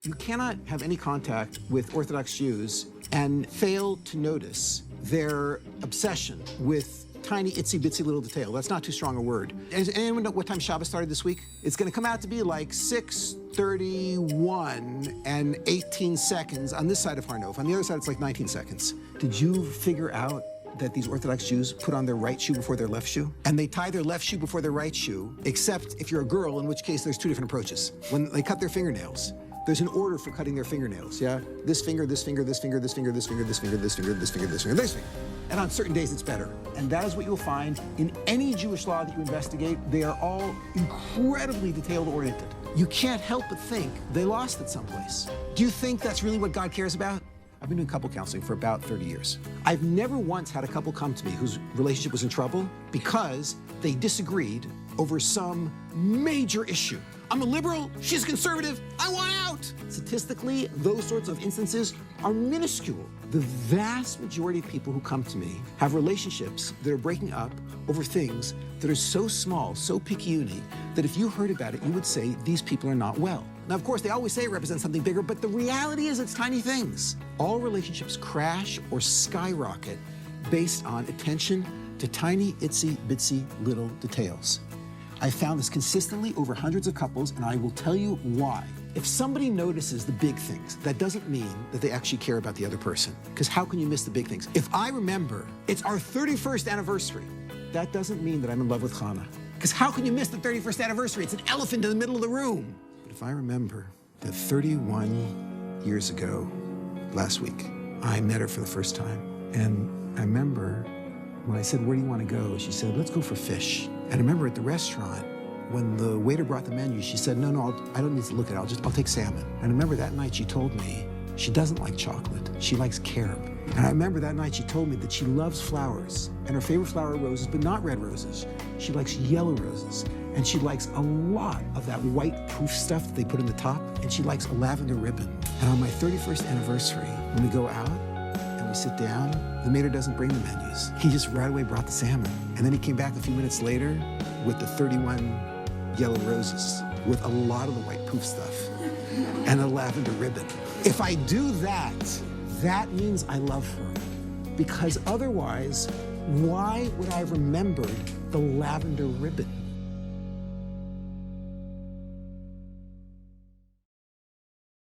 You cannot have any contact with Orthodox Jews and fail to notice their obsession with tiny, itsy-bitsy little detail. That's not too strong a word. Does anyone know what time Shabbos started this week? It's going to come out to be like 6:31 and 18 seconds on this side of Har Nof. On the other side, it's like 19 seconds. Did you figure out that these Orthodox Jews put on their right shoe before their left shoe? And they tie their left shoe before their right shoe, except if you're a girl, in which case there's two different approaches. When they cut their fingernails, there's an order for cutting their fingernails, yeah? This finger, this finger, this finger, this finger, this finger, this finger, this finger, this finger, this finger, this finger. And on certain days, it's better. And that is what you'll find in any Jewish law that you investigate. They are all incredibly detail-oriented. You can't help but think they lost it someplace. Do you think that's really what God cares about? I've been doing couple counseling for about 30 years. I've never once had a couple come to me whose relationship was in trouble because they disagreed over some major issue. I'm a liberal, she's conservative, I want out! Statistically, those sorts of instances are minuscule. The vast majority of people who come to me have relationships that are breaking up over things that are so small, so picky-uni, that if you heard about it, you would say, these people are not well. Now, of course, they always say it represents something bigger, but the reality is it's tiny things. All relationships crash or skyrocket based on attention to tiny, itsy-bitsy little details. I've found this consistently over hundreds of couples, and I will tell you why. If somebody notices the big things, that doesn't mean that they actually care about the other person. Because how can you miss the big things? If I remember it's our 31st anniversary, that doesn't mean that I'm in love with Chana. Because how can you miss the 31st anniversary? It's an elephant in the middle of the room. But if I remember that 31 years ago, last week, I met her for the first time. And I remember when I said, where do you want to go? She said, let's go for fish. And I remember at the restaurant, when the waiter brought the menu, she said, no, I don't need to look at it, I'll take salmon. And I remember that night she told me she doesn't like chocolate, she likes carob. And I remember that night she told me that she loves flowers, and her favorite flower are roses, but not red roses. She likes yellow roses, and she likes a lot of that white poof stuff that they put in the top, and she likes a lavender ribbon. And on my 31st anniversary, when we go out, we sit down, the waiter doesn't bring the menus. He just right away brought the salmon. And then he came back a few minutes later with the 31 yellow roses, with a lot of the white poof stuff and a lavender ribbon. If I do that, that means I love her. Because otherwise, why would I have remembered the lavender ribbon?